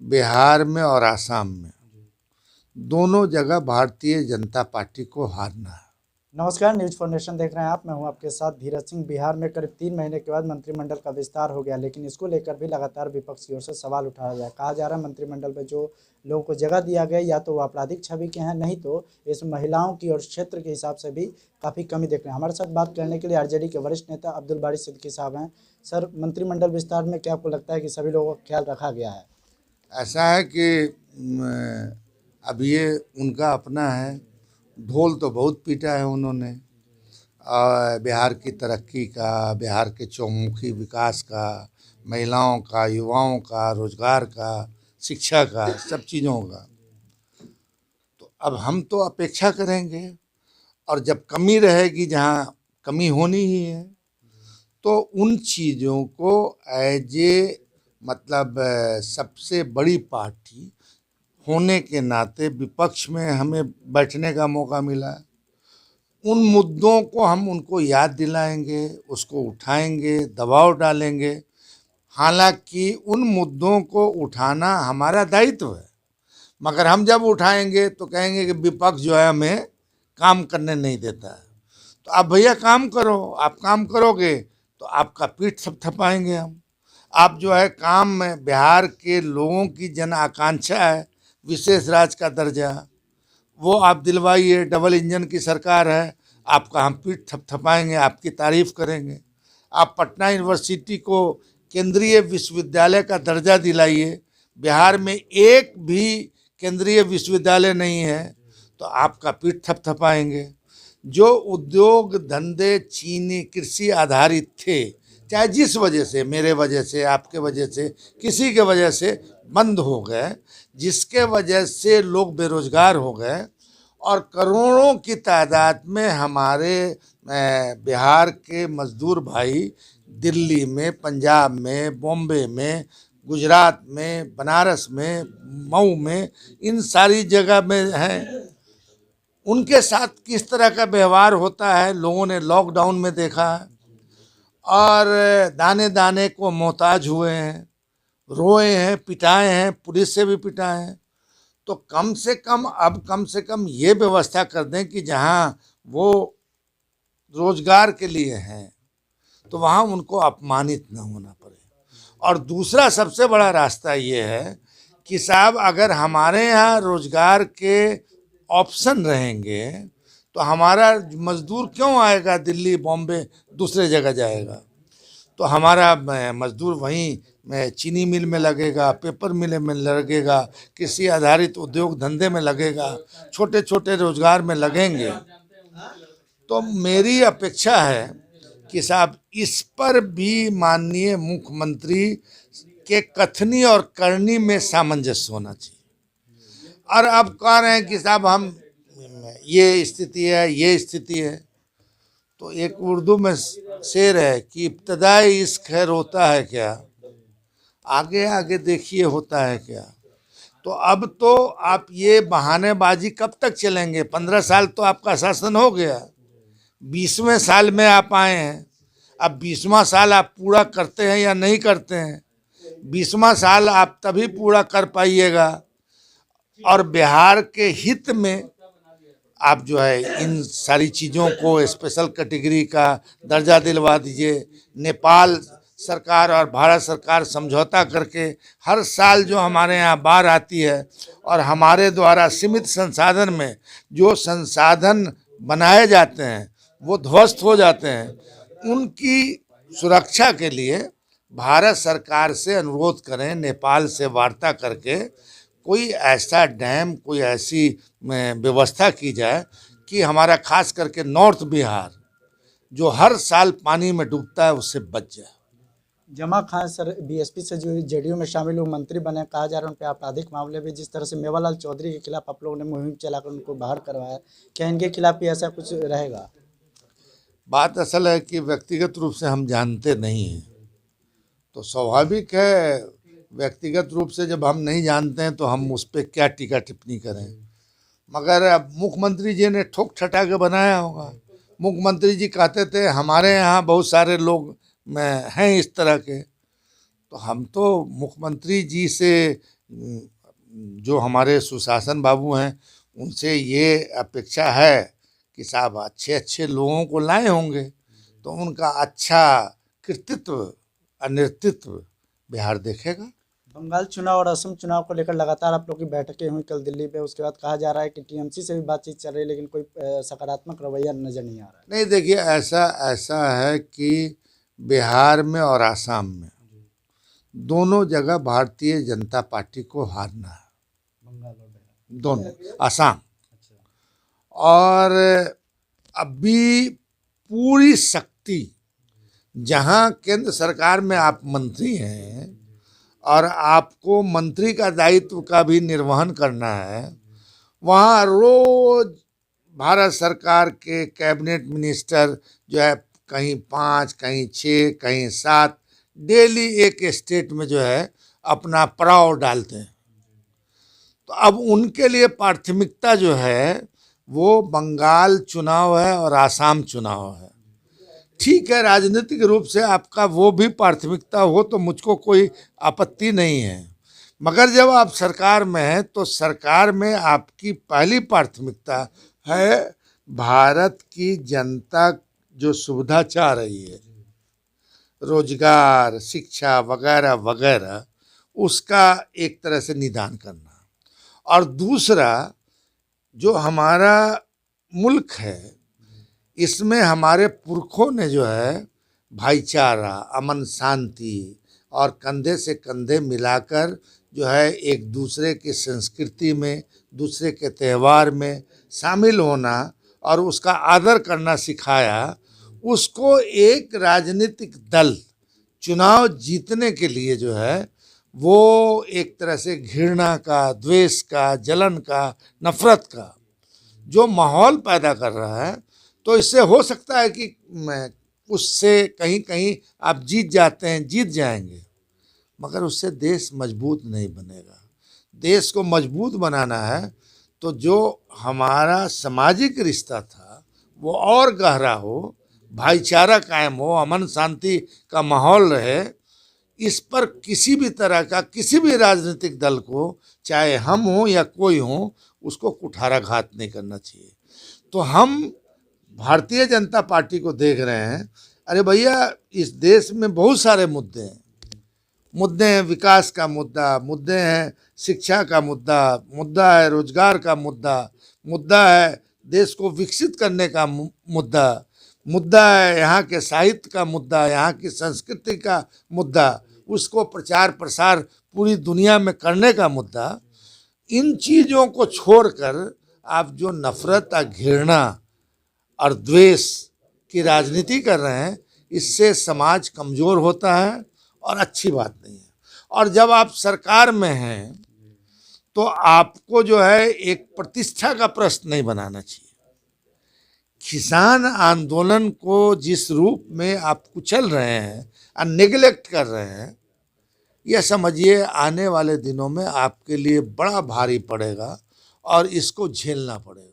बिहार में और आसाम में दोनों जगह भारतीय जनता पार्टी को हारना है। नमस्कार, न्यूज फॉर नेशन देख रहे हैं आप। मैं हूं आपके साथ धीरज सिंह। बिहार में करीब 3 महीने के बाद मंत्रिमंडल का विस्तार हो गया, लेकिन इसको लेकर भी लगातार विपक्ष की ओर से सवाल उठाया गया। कहा जा रहा है मंत्रिमंडल में जो लोगों को जगह दिया गया या तो वो आपराधिक छवि के हैं, नहीं तो इस महिलाओं की और क्षेत्र के हिसाब से भी काफ़ी कमी देख रहे हैं। हमारे साथ बात करने के लिए आरजेडी के वरिष्ठ नेता अब्दुल बारी सिद्दीकी साहब हैं। सर, मंत्रिमंडल विस्तार में क्या आपको लगता है कि सभी लोगों का ख्याल रखा गया है? ऐसा है कि अब ये उनका अपना है, ढोल तो बहुत पीटा है उन्होंने, और बिहार की तरक्की का, बिहार के चौमुखी विकास का, महिलाओं का, युवाओं का, रोजगार का, शिक्षा का, सब चीज़ों का। तो अब हम तो अपेक्षा करेंगे, और जब कमी रहेगी, जहाँ कमी होनी ही है, तो उन चीज़ों को एज ए मतलब सबसे बड़ी पार्टी होने के नाते विपक्ष में हमें बैठने का मौका मिला। उन मुद्दों को हम उनको याद दिलाएंगे, उसको उठाएंगे, दबाव डालेंगे। हालांकि उन मुद्दों को उठाना हमारा दायित्व है, मगर हम जब उठाएंगे तो कहेंगे कि विपक्ष जो है हमें काम करने नहीं देता है। तो आप भैया काम करो, आप काम करोगे तो आपका पीठ थपथपाएंगे हम। आप जो है काम में, बिहार के लोगों की जन आकांक्षा है विशेष राज्य का दर्जा, वो आप दिलवाइए। डबल इंजन की सरकार है, आपका हम पीठ थपथपाएंगे, आपकी तारीफ करेंगे। आप पटना यूनिवर्सिटी को केंद्रीय विश्वविद्यालय का दर्जा दिलाइए। बिहार में एक भी केंद्रीय विश्वविद्यालय नहीं है, तो आपका पीठ थपथपाएंगे। जो उद्योग धंधे चीनी कृषि आधारित थे, चाहे जिस वजह से, मेरे वजह से, आपके वजह से, किसी के वजह से बंद हो गए, जिसके वजह से लोग बेरोजगार हो गए, और करोड़ों की तादाद में हमारे बिहार के मजदूर भाई दिल्ली में, पंजाब में, बॉम्बे में, गुजरात में, बनारस में, मऊ में, इन सारी जगह में हैं। उनके साथ किस तरह का व्यवहार होता है लोगों ने लॉकडाउन में देखा है, और दाने दाने को मोहताज हुए हैं, रोए हैं, पिटाए हैं, पुलिस से भी पिटाए हैं। तो कम से कम अब कम से कम ये व्यवस्था कर दें कि जहाँ वो रोजगार के लिए हैं तो वहाँ उनको अपमानित न होना पड़े। और दूसरा सबसे बड़ा रास्ता ये है कि साहब, अगर हमारे यहाँ रोजगार के ऑप्शन रहेंगे तो हमारा मजदूर क्यों आएगा दिल्ली, बॉम्बे, दूसरे जगह जाएगा? तो हमारा मजदूर वहीं चीनी मिल में लगेगा, पेपर मिल में लगेगा, कृषि आधारित उद्योग धंधे में लगेगा, छोटे छोटे रोजगार में लगेंगे। तो मेरी अपेक्षा है कि साहब इस पर भी माननीय मुख्यमंत्री के कथनी और करनी में सामंजस्य होना चाहिए। और अब कह रहे हैं कि साहब हम, ये स्थिति है, ये स्थिति है। तो एक उर्दू में शेर है कि इब्तदाई इश्क है रोता है क्या, आगे आगे देखिए होता है क्या। तो अब तो आप ये बहानेबाजी कब तक चलेंगे? 15 साल तो आपका शासन हो गया, 20वें साल में आप आए हैं। अब 20वां साल आप पूरा करते हैं या नहीं करते हैं? 20वां साल आप तभी पूरा कर पाइएगा, और बिहार के हित में आप जो है इन सारी चीज़ों को, स्पेशल कैटेगरी का दर्जा दिलवा दीजिए। नेपाल सरकार और भारत सरकार समझौता करके हर साल जो हमारे यहाँ बाढ़ आती है, और हमारे द्वारा सीमित संसाधन में जो संसाधन बनाए जाते हैं वो ध्वस्त हो जाते हैं, उनकी सुरक्षा के लिए भारत सरकार से अनुरोध करें, नेपाल से वार्ता करके कोई ऐसा डैम, कोई ऐसी व्यवस्था की जाए कि हमारा खास करके नॉर्थ बिहार जो हर साल पानी में डूबता है उससे बच जाए। जमा खान सर बीएसपी से जो जेडीयू में शामिल हुए मंत्री बने, कहा जा रहा है उन पर आपराधिक मामले भी, जिस तरह से मेवालाल चौधरी के खिलाफ आप लोगों ने मुहिम चलाकर उनको बाहर करवाया, क्या इनके खिलाफ भी ऐसा कुछ रहेगा? बात असल है कि व्यक्तिगत रूप से हम जानते नहीं हैं, तो स्वाभाविक है, व्यक्तिगत रूप से जब हम नहीं जानते हैं तो हम उस पर क्या टीका टिप्पणी करें। मगर अब मुख्यमंत्री जी ने ठोक ठटा के बनाया होगा। मुख्यमंत्री जी कहते थे हमारे यहाँ बहुत सारे लोग हैं इस तरह के, तो हम तो मुख्यमंत्री जी से जो हमारे सुशासन बाबू हैं उनसे ये अपेक्षा है कि साहब अच्छे अच्छे लोगों को लाए होंगे तो उनका अच्छा कृतित्व और नेतृत्व बिहार देखेगा। बंगाल चुनाव और असम चुनाव को लेकर लगातार आप लोग की बैठकें हुई कल दिल्ली में, उसके बाद कहा जा रहा है कि टीएमसी से भी बातचीत चल रही है, लेकिन कोई सकारात्मक रवैया नजर नहीं आ रहा है। नहीं देखिए, ऐसा ऐसा है कि बिहार में और आसाम में दोनों जगह भारतीय जनता पार्टी को हारना है, बंगाल और बिहार दोनों आसाम। अच्छा। और अभी पूरी शक्ति जहां केंद्र सरकार में आप मंत्री हैं और आपको मंत्री का दायित्व का भी निर्वहन करना है, वहाँ रोज भारत सरकार के कैबिनेट मिनिस्टर जो है कहीं 5 कहीं 6 कहीं 7 डेली एक स्टेट में जो है अपना पड़ाव डालते हैं। तो अब उनके लिए प्राथमिकता जो है वो बंगाल चुनाव है और आसाम चुनाव है। ठीक है, राजनीतिक रूप से आपका वो भी प्राथमिकता हो तो मुझको कोई आपत्ति नहीं है, मगर जब आप सरकार में हैं तो सरकार में आपकी पहली प्राथमिकता है भारत की जनता जो सुविधा चाह रही है, रोजगार, शिक्षा वगैरह वगैरह, उसका एक तरह से निदान करना। और दूसरा, जो हमारा मुल्क है इसमें हमारे पुरखों ने जो है भाईचारा, अमन शांति और कंधे से कंधे मिलाकर जो है एक दूसरे की संस्कृति में, दूसरे के त्यौहार में शामिल होना और उसका आदर करना सिखाया। उसको एक राजनीतिक दल चुनाव जीतने के लिए जो है वो एक तरह से घृणा का, द्वेष का, जलन का, नफरत का जो माहौल पैदा कर रहा है, तो इससे हो सकता है कि उससे कहीं कहीं आप जीत जाते हैं, जीत जाएंगे, मगर उससे देश मजबूत नहीं बनेगा। देश को मजबूत बनाना है तो जो हमारा सामाजिक रिश्ता था वो और गहरा हो, भाईचारा कायम हो, अमन शांति का माहौल रहे। इस पर किसी भी तरह का, किसी भी राजनीतिक दल को, चाहे हम हो या कोई हो, उसको कुठाराघात नहीं करना चाहिए। तो हम भारतीय जनता पार्टी को देख रहे हैं, अरे भैया इस देश में बहुत सारे मुद्दे हैं, विकास का मुद्दे हैं शिक्षा का मुद्दा है रोजगार का मुद्दा है देश को विकसित करने का मुद्दा है यहाँ के साहित्य का मुद्दा, यहाँ की संस्कृति का मुद्दा, उसको प्रचार प्रसार पूरी दुनिया में करने का मुद्दा। इन चीज़ों को छोड़कर आप जो नफरत और घृणा और द्वेष की राजनीति कर रहे हैं, इससे समाज कमज़ोर होता है और अच्छी बात नहीं है। और जब आप सरकार में हैं तो आपको जो है एक प्रतिष्ठा का प्रश्न नहीं बनाना चाहिए। किसान आंदोलन को जिस रूप में आप कुचल रहे हैं और नेगलेक्ट कर रहे हैं, यह समझिए आने वाले दिनों में आपके लिए बड़ा भारी पड़ेगा और इसको झेलना पड़ेगा।